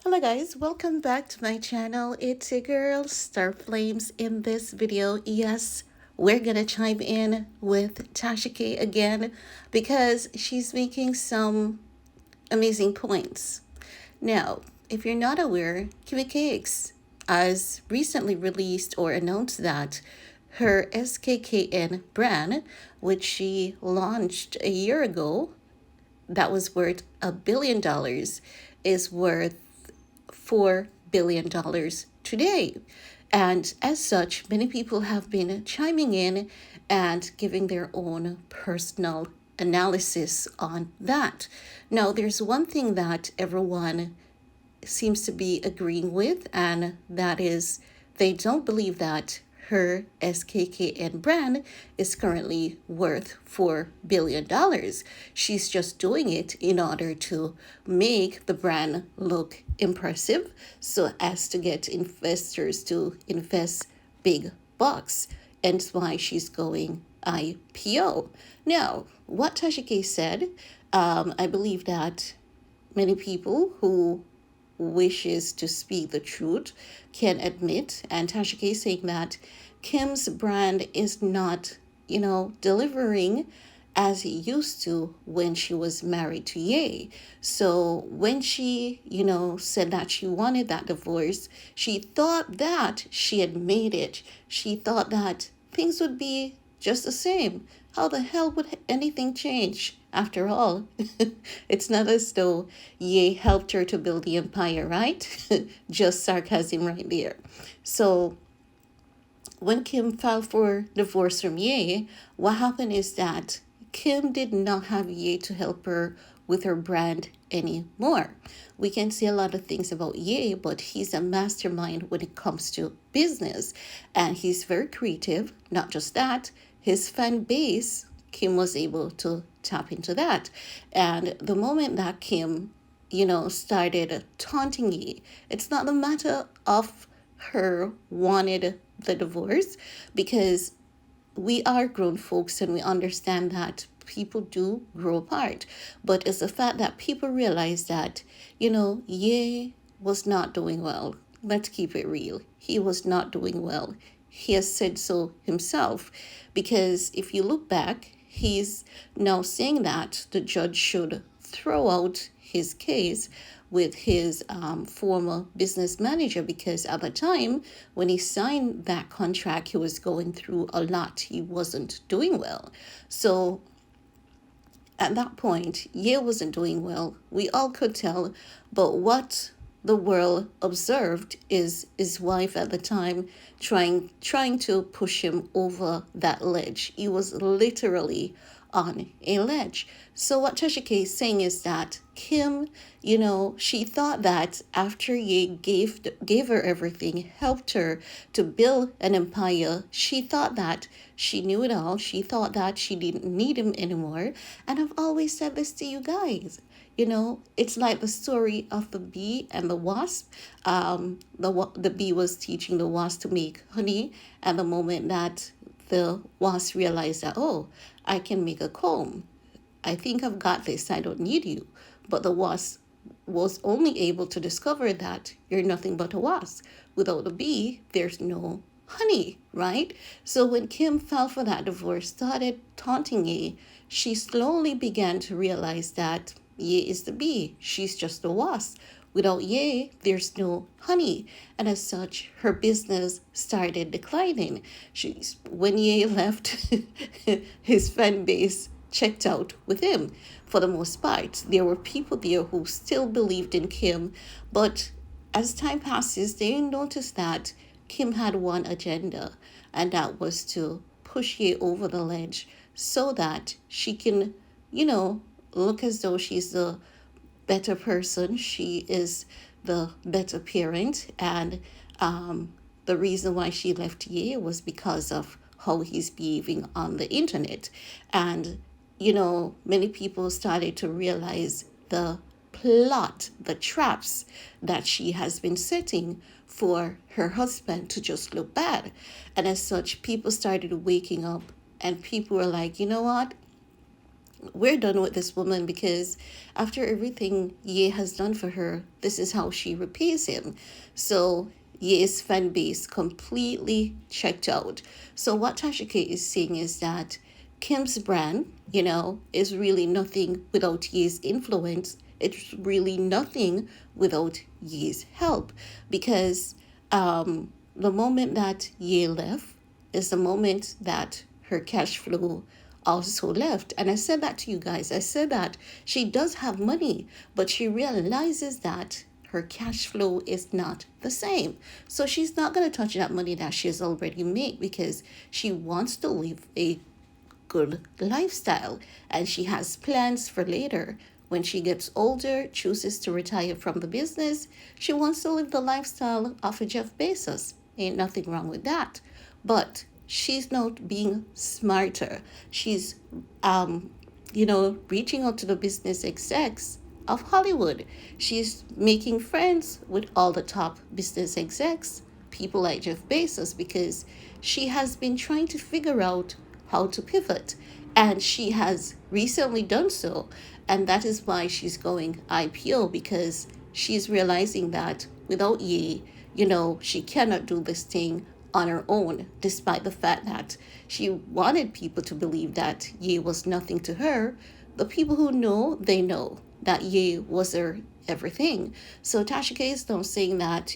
Hello guys, welcome back to my channel. It's your girl Star Flames. In this video, yes, we're gonna chime in with Tasha K again because she's making some amazing points. Now, if you're not aware, Kiwi Cakes has recently released or announced that her SKKN brand, which she launched a year ago, that was worth $1 billion, is worth $4 billion today. And as such, many people have been chiming in and giving their own personal analysis on that. Now, there's one thing that everyone seems to be agreeing with, and that is they don't believe that her SKKN brand is currently worth $4 billion. She's just doing it in order to make the brand look impressive so as to get investors to invest big bucks. And that's why she's going IPO. Now, what Tasha K said, I believe that many people who wishes to speak the truth can admit, and Tasha K saying that Kim's brand is not, delivering as it used to when she was married to Ye. So when she, said that she wanted that divorce, she thought that she had made it. She thought that things would be just the same. How the hell would anything change? After all, it's not as though Ye helped her to build the empire, right? Just sarcasm right there. So when Kim filed for divorce from Ye, what happened is that Kim did not have Ye to help her with her brand anymore. We can say a lot of things about Ye, but he's a mastermind when it comes to business. And he's very creative. Not just that, his fan base, Kim was able to tap into that. And the moment that Kim, started taunting Ye, it's not a matter of her wanted the divorce, because we are grown folks and we understand that people do grow apart. But it's the fact that people realize that, Ye was not doing well. Let's keep it real. He was not doing well. He has said so himself. Because if you look back, he's now saying that the judge should throw out his case with his former business manager, because at the time when he signed that contract, he was going through a lot. He wasn't doing well. So at that point, Ye wasn't doing well. We all could tell. But what the world observed is his wife at the time trying to push him over that ledge. He was literally on a ledge. So what Tasha K is saying is that Kim, she thought that after Ye gave her everything, helped her to build an empire, she thought that she knew it all. She thought that she didn't need him anymore. And I've always said this to you guys. It's like the story of the bee and the wasp. The bee was teaching the wasp to make honey, and the moment that the wasp realized that, oh, I can make a comb. I think I've got this. I don't need you. But the wasp was only able to discover that you're nothing but a wasp. Without a bee, there's no honey, right? So when Kim fell for that divorce, started taunting Ye, she slowly began to realize that Ye is the bee. She's just a wasp. Without Ye, there's no honey. And as such, her business started declining. When Ye left, his fan base checked out with him for the most part. There were people there who still believed in Kim, but as time passes, they noticed that Kim had one agenda, and that was to push Ye over the ledge so that she can, look as though she's the better person. She is the better parent. And the reason why she left Ye was because of how he's behaving on the internet. And, many people started to realize the plot, the traps that she has been setting for her husband to just look bad. And as such, people started waking up, and people were like, you know what? we're done with this woman because after everything Ye has done for her, this is how she repays him. So Ye's fan base completely checked out. So what Tasha K is saying is that Kim's brand, is really nothing without Ye's influence. It's really nothing without Ye's help because the moment that Ye left is the moment that her cash flow also left. And I said that to you guys. I said that she does have money, but she realizes that her cash flow is not the same. So she's not going to touch that money that she has already made because she wants to live a good lifestyle and she has plans for later. When she gets older, chooses to retire from the business, she wants to live the lifestyle of a Jeff Bezos. Ain't nothing wrong with that. But she's not being smarter. She's, reaching out to the business execs of Hollywood. She's making friends with all the top business execs, people like Jeff Bezos, because she has been trying to figure out how to pivot. And she has recently done so. And that is why she's going IPO because she's realizing that without Ye, she cannot do this thing on her own, despite the fact that she wanted people to believe that Ye was nothing to her. The people who know, they know that Ye was her everything. So Tasha K is now saying that,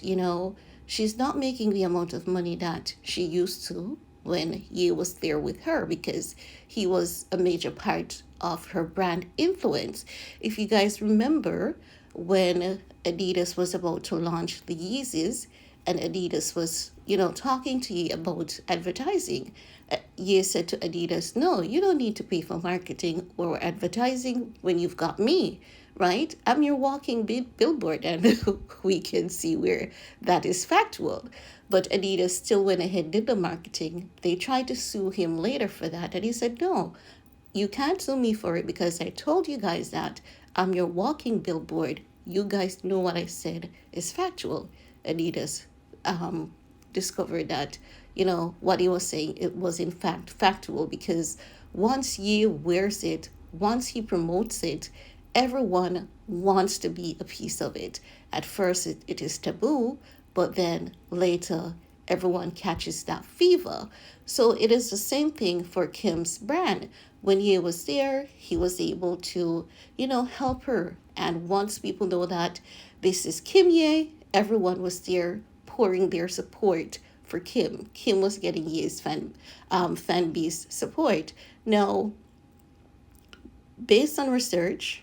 she's not making the amount of money that she used to when Ye was there with her because he was a major part of her brand influence. If you guys remember when Adidas was about to launch the Yeezys and Adidas was, talking to Ye about advertising, Ye said to Adidas, no, you don't need to pay for marketing or advertising when you've got me, right? I'm your walking billboard, and we can see where that is factual. But Adidas still went ahead and did the marketing. They tried to sue him later for that, and he said, no, you can't sue me for it because I told you guys that I'm your walking billboard. You guys know what I said is factual. Adidas discovered that, what he was saying, it was in fact factual because once Ye wears it, once he promotes it, everyone wants to be a piece of it. At first, it is taboo, but then later, everyone catches that fever. So it is the same thing for Kim's brand. When Ye was there, he was able to, help her. And once people know that this is Kim Ye, everyone was there pouring their support for Kim. Kim was getting Ye's fan base support. Now, based on research,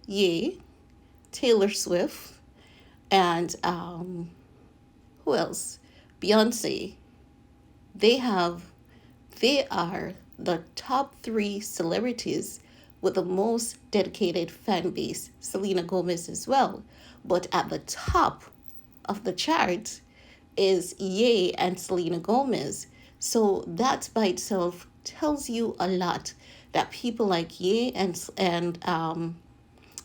Ye, Taylor Swift, and who else? Beyonce. They are the top 3 celebrities with the most dedicated fan base. Selena Gomez as well. But at the top of the chart is Ye and Selena Gomez. So that by itself tells you a lot that people like Ye and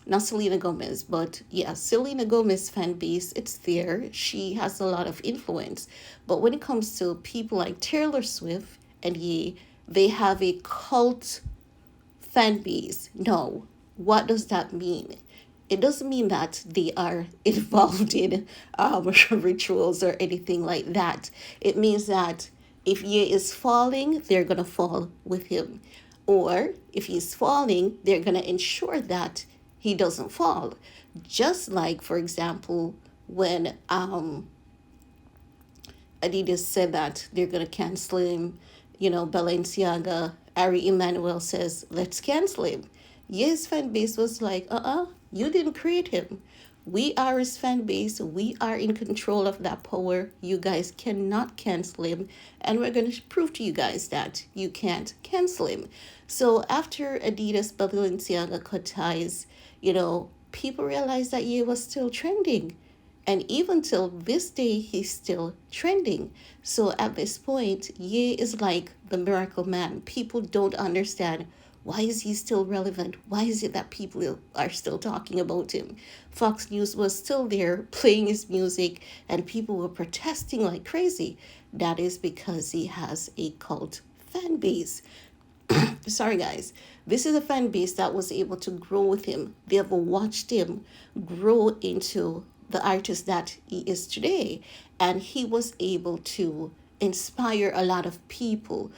not Selena Gomez, but yeah, Selena Gomez fan base, it's there. She has a lot of influence. But when it comes to people like Taylor Swift and Ye, they have a cult fan base. No, what does that mean? It doesn't mean that they are involved in rituals or anything like that. It means that if Ye is falling, they're going to fall with him. Or if he's falling, they're going to ensure that he doesn't fall. Just like, for example, when Adidas said that they're going to cancel him, Balenciaga, Ari Emanuel says, let's cancel him. Ye's fan base was like, you didn't create him. We are his fan base. We are in control of that power. You guys cannot cancel him. And we're going to prove to you guys that you can't cancel him. So after Adidas, Balenciaga cut ties, people realized that Ye was still trending. And even till this day, he's still trending. So at this point, Ye is like the miracle man. People don't understand, why is he still relevant? Why is it that people are still talking about him? Fox News was still there playing his music and people were protesting like crazy. That is because he has a cult fan base. Sorry guys, this is a fan base that was able to grow with him. They have watched him grow into the artist that he is today, and he was able to inspire a lot of people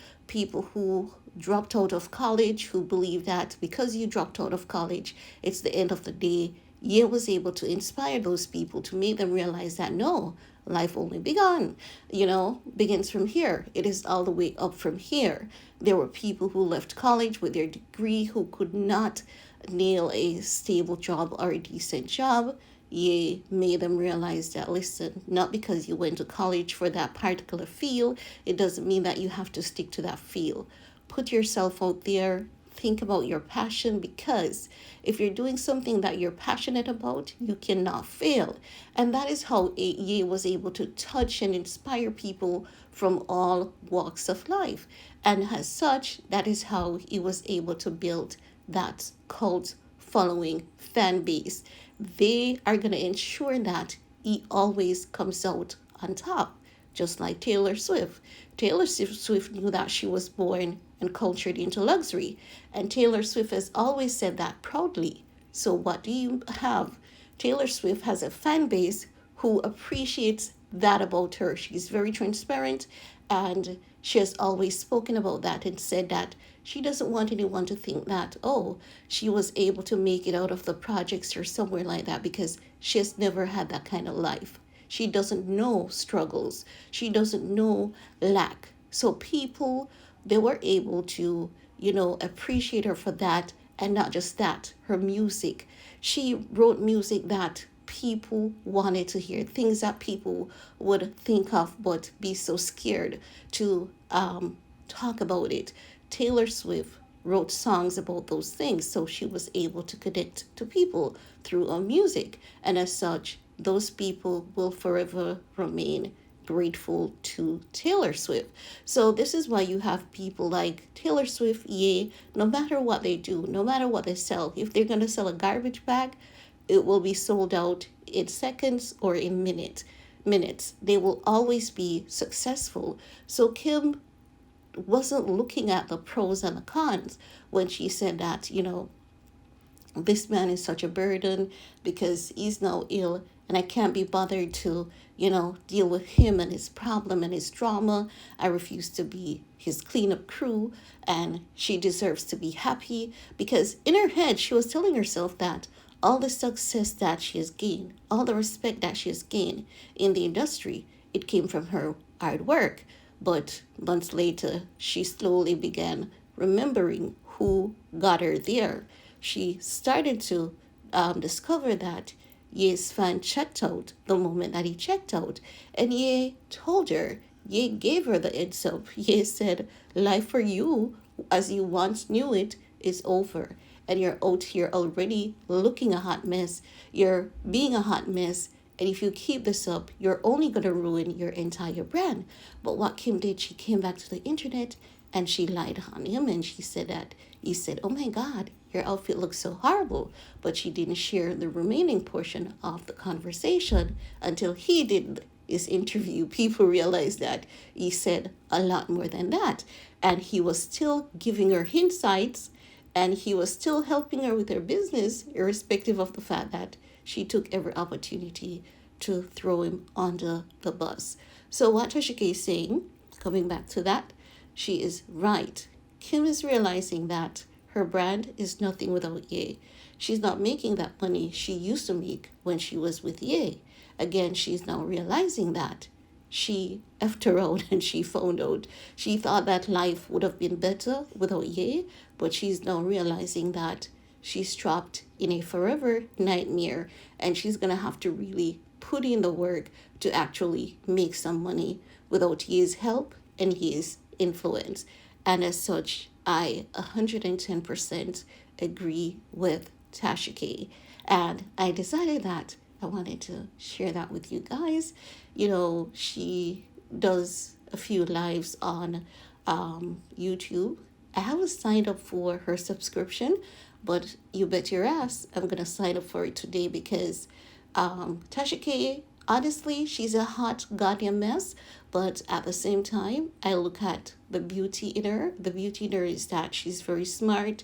who dropped out of college, who believe that because you dropped out of college it's the end of the day. Ye was able to inspire those people to make them realize that no, life only begins from here. It is all the way up from here. There were people who left college with their degree who could not nail a stable job or a decent job. You made them realize that, listen, not because you went to college for that particular field, it doesn't mean that you have to stick to that field. Put yourself out there, think about your passion, because if you're doing something that you're passionate about, you cannot fail. And that is how Ye was able to touch and inspire people from all walks of life. And as such, that is how he was able to build that cult following fan base. They are going to ensure that he always comes out on top, just like Taylor Swift. Taylor Swift knew that she was born and cultured into luxury, and Taylor Swift has always said that proudly. So, what do you have? Taylor Swift has a fan base who appreciates that about her. She's very transparent, and she has always spoken about that and said that she doesn't want anyone to think that, oh, she was able to make it out of the projects or somewhere like that, because she has never had that kind of life. She doesn't know struggles. She doesn't know lack. So people, they were able to, appreciate her for that. And not just that, her music. She wrote music that people wanted to hear, things that people would think of but be so scared to talk about it. Taylor Swift wrote songs about those things, so she was able to connect to people through her music. And as such, those people will forever remain grateful to Taylor Swift. So this is why you have people like Taylor Swift, yeah, no matter what they do, no matter what they sell, if they're going to sell a garbage bag, it will be sold out in seconds or in minutes. They will always be successful. So Kim wasn't looking at the pros and the cons when she said that, this man is such a burden because he's now ill and I can't be bothered to, deal with him and his problem and his drama. I refuse to be his cleanup crew, and she deserves to be happy, because in her head she was telling herself that all the success that she has gained, all the respect that she has gained in the industry, it came from her hard work. But months later, she slowly began remembering who got her there. She started to discover that Ye's fan checked out the moment that he checked out. And Ye told her, Ye gave her the heads up. Ye said, life for you, as you once knew it, is over. And you're out here already looking a hot mess. You're being a hot mess. And if you keep this up, you're only going to ruin your entire brand. But what Kim did, she came back to the internet and she lied on him, and she said that he said, oh my God, your outfit looks so horrible. But she didn't share the remaining portion of the conversation until he did his interview. People realized that he said a lot more than that. And he was still giving her insights, and he was still helping her with her business, irrespective of the fact that she took every opportunity to throw him under the bus. So what Tasha K is saying, coming back to that, she is right. Kim is realizing that her brand is nothing without Ye. She's not making that money she used to make when she was with Ye. Again, she's now realizing that she effed around and she found out. She thought that life would have been better without Ye, but she's now realizing that she's trapped in a forever nightmare, and she's going to have to really put in the work to actually make some money without his help and his influence. And as such, I 110% agree with Tasha K. And I decided that I wanted to share that with you guys. She does a few lives on YouTube. I haven't signed up for her subscription, but you bet your ass I'm going to sign up for it today, because Tasha K Honestly, she's a hot goddamn mess, but at the same time, I look at the beauty in her. The beauty in her is that she's very smart.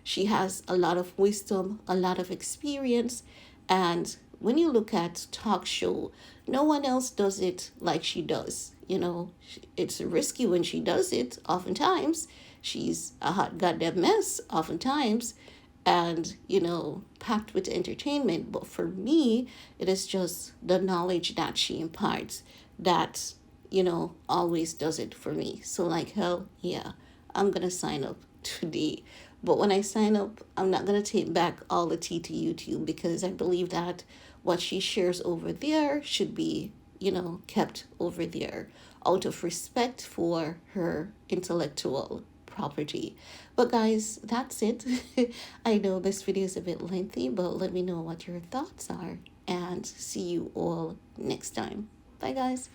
She has a lot of wisdom, a lot of experience, and when you look at talk show, no one else does it like she does. You know, it's risky when she does it. Oftentimes, she's a hot goddamn mess. Oftentimes, and packed with entertainment, but for me it is just the knowledge that she imparts that always does it for me. So like, hell yeah, I'm gonna sign up today. But when I sign up, I'm not gonna take back all the tea to YouTube, because I believe that what she shares over there should be kept over there, out of respect for her intellectual property. But guys, that's it. I know this video is a bit lengthy, but let me know what your thoughts are, and see you all next time. Bye guys.